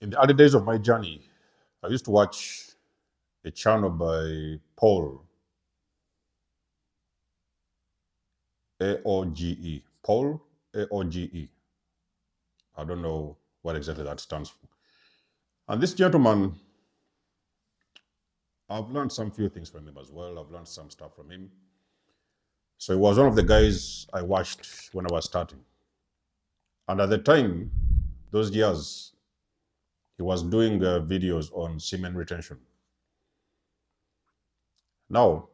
In the early days of my journey, I used to watch a channel by Paul, Aoge. Paul, Aoge. I don't know what exactly that stands for. And this gentleman, I've learned some few things from him as well. I've learned some stuff from him. So he was one of the guys I watched when I was starting. And at the time, those years, he was doing videos on semen retention. Now,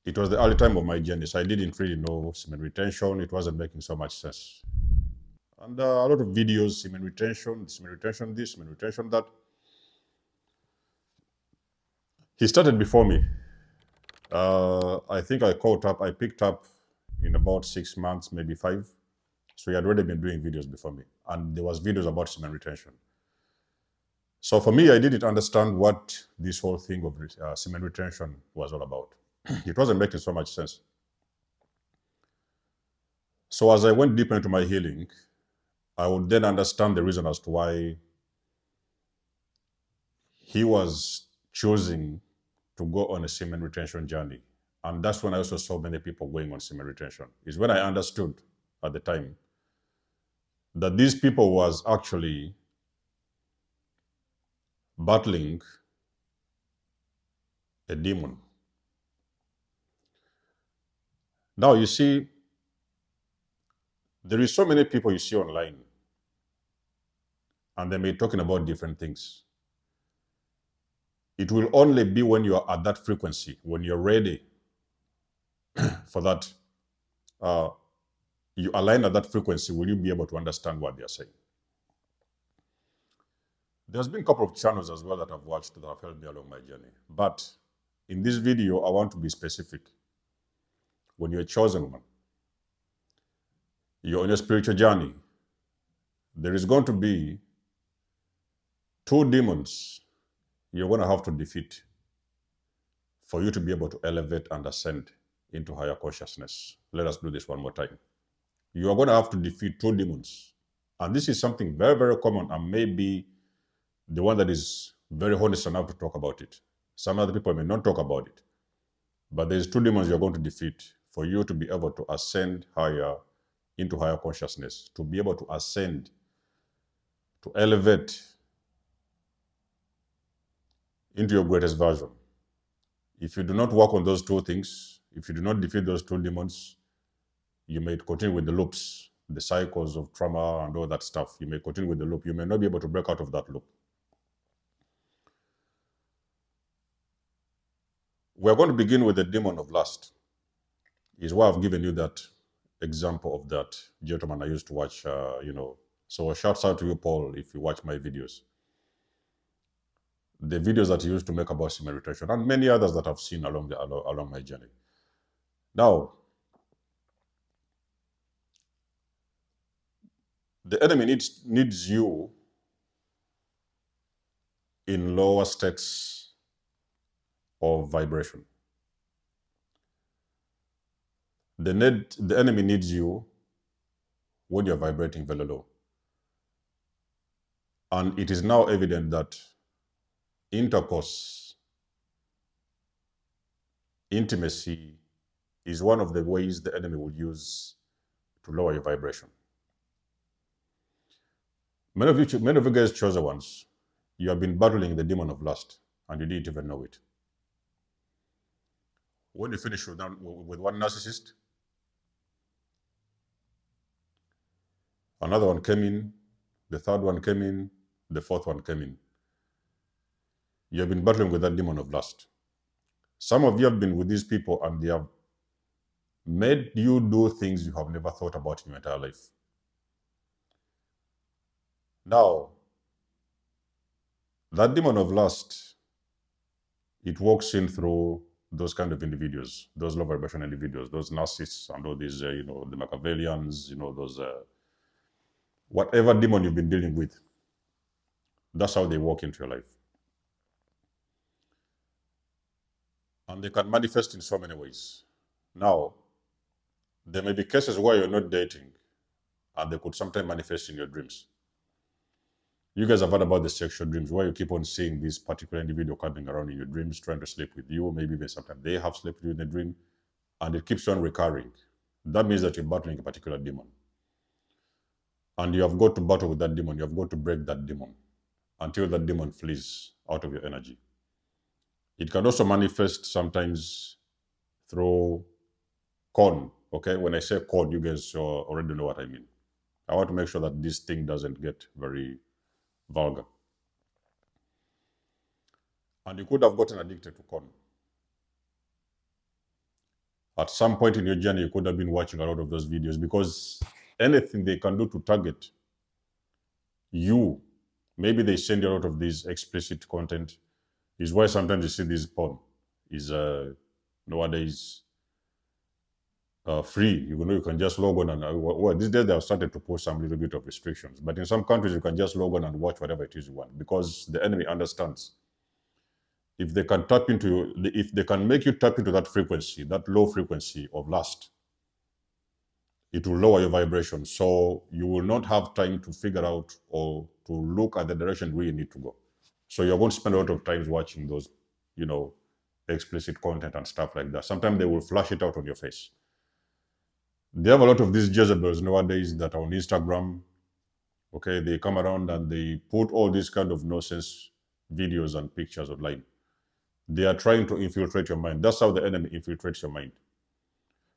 it was the early time of my journey, so I didn't really know semen retention. It wasn't making so much sense. And a lot of videos, semen retention this, semen retention that. He started before me. I think I picked up in about 6 months, maybe 5. So he had already been doing videos before me. And there was videos about semen retention. So for me, I didn't understand what this whole thing of semen retention was all about. It wasn't making so much sense. So as I went deeper into my healing, I would then understand the reason as to why he was choosing to go on a semen retention journey. And that's when I also saw many people going on semen retention. Is when I understood at the time that these people was actually battling a demon. Now you see, there is so many people you see online, and they may be talking about different things. It will only be when you are at that frequency, when you're ready for that, you align at that frequency, will you be able to understand what they're saying? There's been a couple of channels as well that I've watched that have helped me along my journey. But in this video, I want to be specific. When you're a chosen one, you're on your spiritual journey, there is going to be 2 demons you're going to have to defeat for you to be able to elevate and ascend into higher consciousness. Let us do this one more time. You are going to have to defeat 2 demons. And this is something very, very common, and maybe the one that is very honest enough to talk about it. Some other people may not talk about it. But there's 2 demons you're going to defeat for you to be able to ascend higher into higher consciousness, to be able to ascend, to elevate into your greatest version. If you do not work on those 2 things, if you do not defeat those 2 demons, you may continue with the loops, the cycles of trauma and all that stuff. You may continue with the loop. You may not be able to break out of that loop. We're going to begin with the demon of lust. Is why I've given you that example of that gentleman I used to watch, So shouts out to you, Paul, if you watch my videos. The videos that he used to make about semen retention, and many others that I've seen along my journey. Now, the enemy needs you in lower states of vibration. The enemy needs you when you're vibrating very low. And it is now evident that intercourse, intimacy, is one of the ways the enemy will use to lower your vibration. Many of you guys chosen ones, you have been battling the demon of lust, and you didn't even know it. When you finish with one narcissist, another one came in, the 3rd one came in, the 4th one came in. You have been battling with that demon of lust. Some of you have been with these people, and they have made you do things you have never thought about in your entire life. Now, that demon of lust, it walks in through those kind of individuals, those low vibration individuals, those narcissists, and all these, the Machiavellians, those, whatever demon you've been dealing with, that's how they walk into your life. And they can manifest in so many ways. Now, there may be cases where you're not dating, and they could sometimes manifest in your dreams. You guys have heard about the sexual dreams where you keep on seeing this particular individual coming around in your dreams, trying to sleep with you. Maybe even sometimes they have slept with you in a dream, and it keeps on recurring. That means that you're battling a particular demon. And you have got to battle with that demon. You have got to break that demon until that demon flees out of your energy. It can also manifest sometimes through corn. Okay, when I say corn, you guys already know what I mean. I want to make sure that this thing doesn't get very vulgar. And you could have gotten addicted to corn. At some point in your journey, you could have been watching a lot of those videos because anything they can do to target you, maybe they send you a lot of these explicit content, is why sometimes you see this porn is nowadays free. You can just log on and well, these days they have started to put some little bit of restrictions, but in some countries you can just log on and watch whatever it is you want because the enemy understands if they can tap into if they can make you tap into that frequency, that low frequency of lust, it will lower your vibration, so you will not have time to figure out or to look at the direction where you need to go. So you're going to spend a lot of time watching those, explicit content and stuff like that. Sometimes they will flash it out on your face. They have a lot of these Jezebels nowadays that are on Instagram. Okay, they come around and they put all these kind of nonsense videos and pictures online. They are trying to infiltrate your mind. That's how the enemy infiltrates your mind.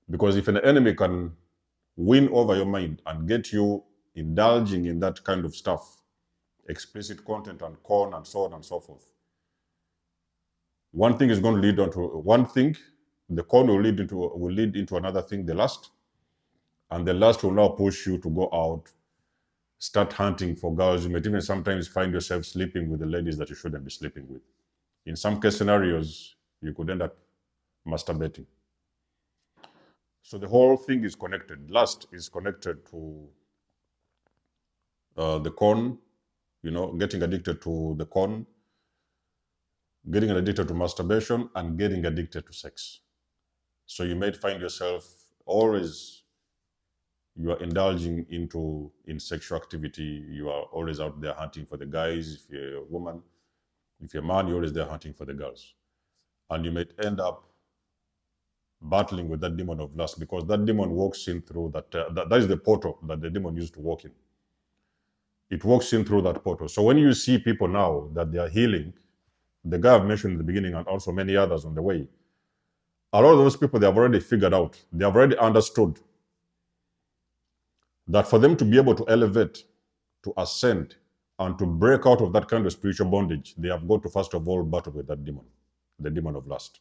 Because if an enemy can win over your mind and get you indulging in that kind of stuff, explicit content and corn and so on and so forth, one thing is going to lead on to one thing. The corn will lead into another thing, the lust, and the lust will now push you to go out, start hunting for girls. You might even sometimes find yourself sleeping with the ladies that you shouldn't be sleeping with. In some case scenarios, you could end up masturbating. So the whole thing is connected. Lust is connected to the corn, getting addicted to the corn, getting addicted to masturbation, and getting addicted to sex. So you might find yourself always, you are indulging in sexual activity. You are always out there hunting for the guys. If you're a woman, if you're a man, you're always there hunting for the girls. And you might end up battling with that demon of lust because that demon walks in through that is the portal that the demon used to walk in. It walks in through that portal. So when you see people now that they are healing, the guy I've mentioned in the beginning and also many others on the way, a lot of those people, they have already figured out, they have already understood that for them to be able to elevate, to ascend, and to break out of that kind of spiritual bondage, they have got to first of all battle with that demon, the demon of lust.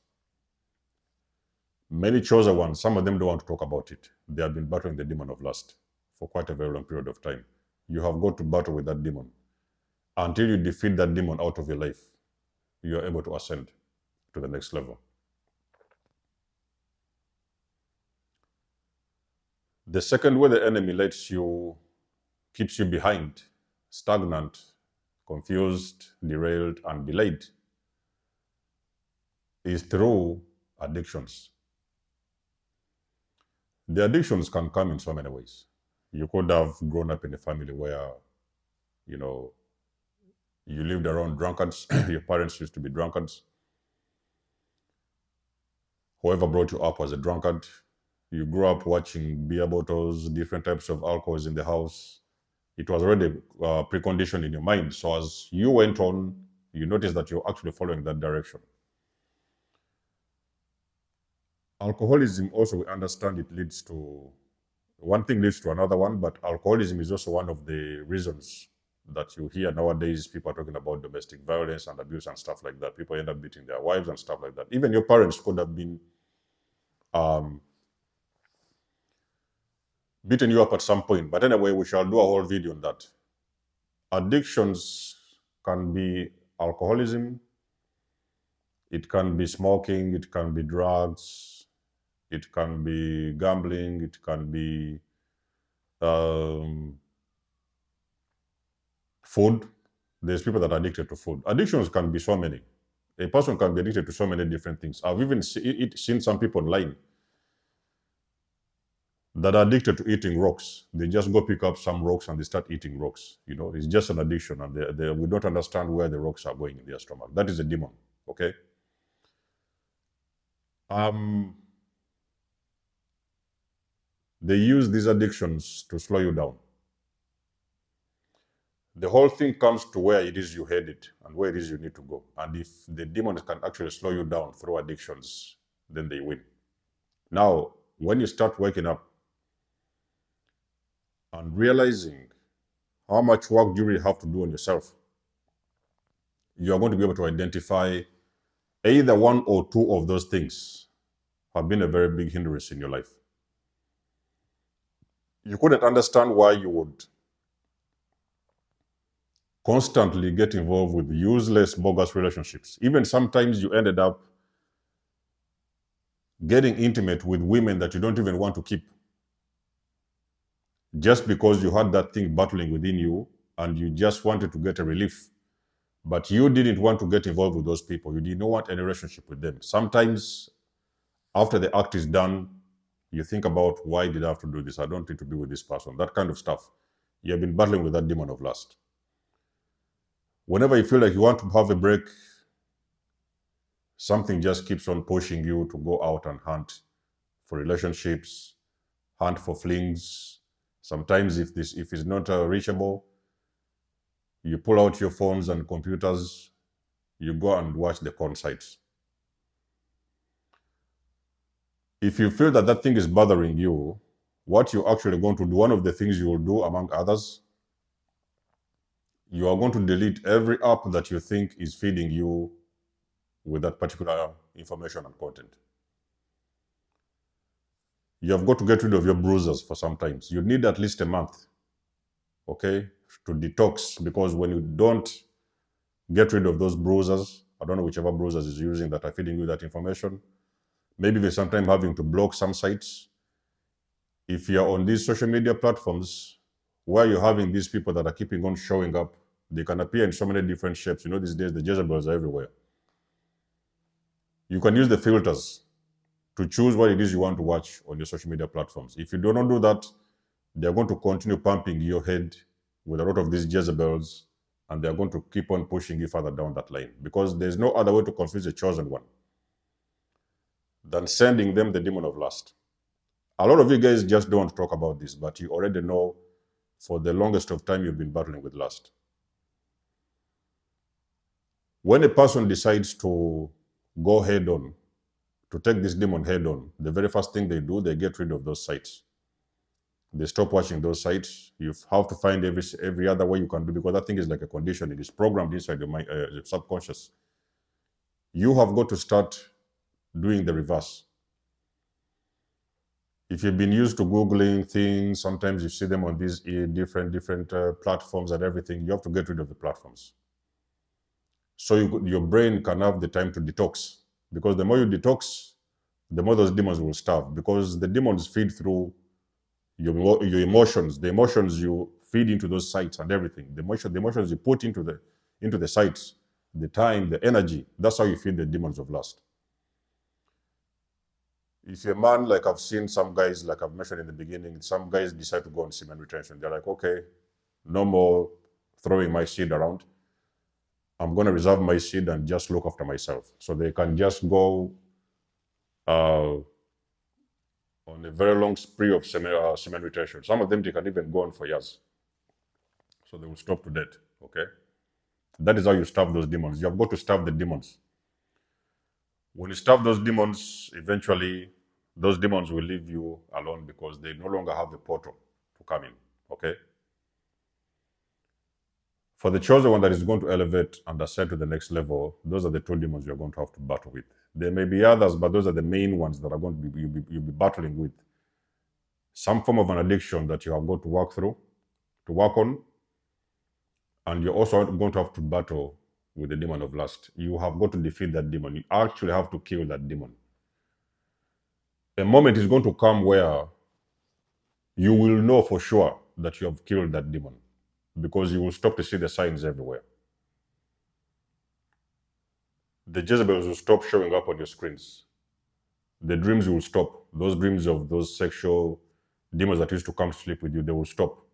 Many chosen ones, some of them don't want to talk about it. They have been battling the demon of lust for quite a very long period of time. You have got to battle with that demon. Until you defeat that demon out of your life, you are able to ascend to the next level. The second way the enemy keeps you behind, stagnant, confused, derailed, and delayed, is through addictions. The addictions can come in so many ways. You could have grown up in a family where, you lived around drunkards. Your parents used to be drunkards. Whoever brought you up was a drunkard. You grew up watching beer bottles, different types of alcohols in the house. It was already preconditioned in your mind. So as you went on, you noticed that you're actually following that direction. Alcoholism also, we understand it leads to, one thing leads to another one, but alcoholism is also one of the reasons that you hear nowadays people are talking about domestic violence and abuse and stuff like that. People end up beating their wives and stuff like that. Even your parents could have been beating you up at some point. But anyway, we shall do a whole video on that. Addictions can be alcoholism, it can be smoking, it can be drugs, it can be gambling, it can be food. There's people that are addicted to food. Addictions can be so many. A person can be addicted to so many different things. I've even seen some people online that are addicted to eating rocks. They just go pick up some rocks and they start eating rocks. It's just an addiction, and we don't understand where the rocks are going in their stomach. That is a demon. Okay. They use these addictions to slow you down. The whole thing comes to where it is you headed and where it is you need to go. And if the demons can actually slow you down through addictions, then they win. Now, when you start waking up and realizing how much work you really have to do on yourself, you are going to be able to identify either one or two of those things have been a very big hindrance in your life. You couldn't understand why you would constantly get involved with useless, bogus relationships. Even sometimes you ended up getting intimate with women that you don't even want to keep, just because you had that thing battling within you and you just wanted to get a relief. But you didn't want to get involved with those people. You did not want any relationship with them. Sometimes after the act is done, you think about, why did I have to do this? I don't need to be with this person. That kind of stuff. You have been battling with that demon of lust. Whenever you feel like you want to have a break, something just keeps on pushing you to go out and hunt for relationships, hunt for flings. Sometimes if it's not reachable, you pull out your phones and computers, you go and watch the porn sites. If you feel that that thing is bothering you, what you're actually going to do, one of the things you will do among others, you are going to delete every app that you think is feeding you with that particular information and content. You have got to get rid of your browsers for some time. You need at least a month, okay, to detox, because when you don't get rid of those browsers, I don't know whichever browsers is using that are feeding you that information, maybe there's sometimes having to block some sites. If you're on these social media platforms where you're having these people that are keeping on showing up, they can appear in so many different shapes. These days the Jezebels are everywhere. You can use the filters to choose what it is you want to watch on your social media platforms. If you do not do that, they're going to continue pumping your head with a lot of these Jezebels, and they're going to keep on pushing you further down that lane, because there's no other way to confuse the chosen one than sending them the demon of lust. A lot of you guys just don't want to talk about this, but you already know for the longest of time you've been battling with lust. When a person decides to go head on, to take this demon head on, the very first thing they do, they get rid of those sites. They stop watching those sites. You have to find every other way you can do, because that thing is like a condition. It is programmed inside your mind, subconscious. You have got to start doing the reverse. If you've been used to Googling things, sometimes you see them on these different platforms and everything, you have to get rid of the platforms. So your brain can have the time to detox, because the more you detox, the more those demons will starve, because the demons feed through your emotions. The emotions you feed into those sites and everything, the emotions you put into the sites, the time, the energy, that's how you feed the demons of lust. If you're a man, like I've seen some guys, like I've mentioned in the beginning, some guys decide to go on semen retention. They're like, okay, no more throwing my seed around. I'm going to reserve my seed and just look after myself. So they can just go on a very long spree of semen retention. Some of them, they can even go on for years. So they will stop to death, okay? That is how you starve those demons. You have got to starve the demons. When you starve those demons, eventually those demons will leave you alone, because they no longer have the portal to come in, okay? For the chosen one that is going to elevate and ascend to the next level, those are the two demons you're going to have to battle with. There may be others, but those are the main ones that are going to you'll be battling with. Some form of an addiction that you have got to work on, and you're also going to have to battle with the demon of lust. You have got to defeat that demon. You actually have to kill that demon. A moment is going to come where you will know for sure that you have killed that demon, because you will stop to see the signs everywhere. The Jezebels will stop showing up on your screens. The dreams will stop. Those dreams of those sexual demons that used to come to sleep with you, they will stop.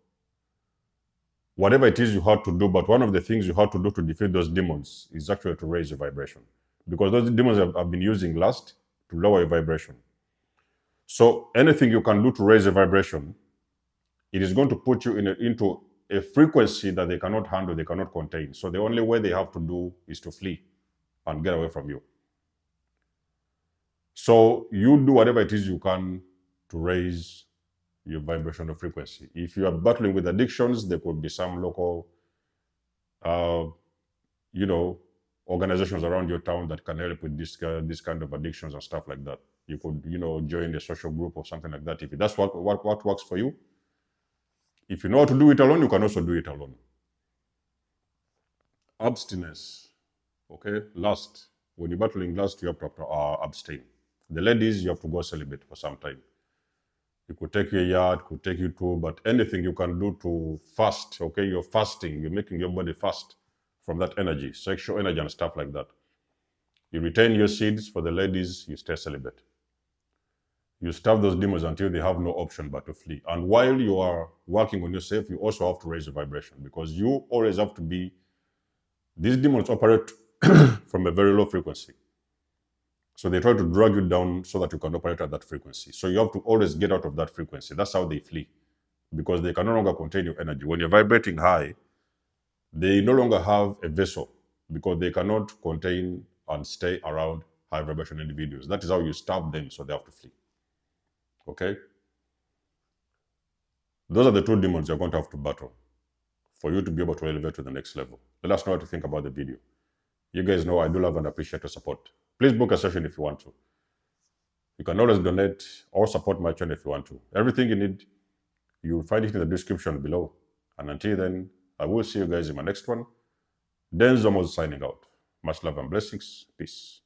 Whatever it is you have to do, but one of the things you have to do to defeat those demons is actually to raise your vibration. Because those demons have been using lust to lower your vibration. So anything you can do to raise your vibration, it is going to put you into a frequency that they cannot handle, they cannot contain. So the only way they have to do is to flee and get away from you. So you do whatever it is you can to raise your vibrational frequency. If you are battling with addictions, there could be some local, organizations around your town that can help with this kind of addictions and stuff like that. You could, join a social group or something like that. If that's what works for you. If you know how to do it alone, you can also do it alone. Abstinence, okay? Lust. When you're battling lust, you have to abstain. The ladies, you have to go celibate for some time. It could take you a year, it could take you two, but anything you can do to fast, okay? You're fasting, you're making your body fast from that energy, sexual energy and stuff like that. You retain your seeds. For the ladies, you stay celibate. You starve those demons until they have no option but to flee. And while you are working on yourself, you also have to raise your vibration, because you always have to be, these demons operate from a very low frequency. So they try to drag you down so that you can operate at that frequency. So you have to always get out of that frequency. That's how they flee, because they can no longer contain your energy. When you're vibrating high, they no longer have a vessel, because they cannot contain and stay around high vibration individuals. That is how you starve them, so they have to flee. Okay? Those are the two demons you're going to have to battle for you to be able to elevate to the next level. Let us know what you think about the video. You guys know I do love and appreciate your support. Please book a session if you want to. You can always donate or support my channel if you want to. Everything you need, you'll find it in the description below. And until then, I will see you guys in my next one. Then Zomo's signing out. Much love and blessings. Peace.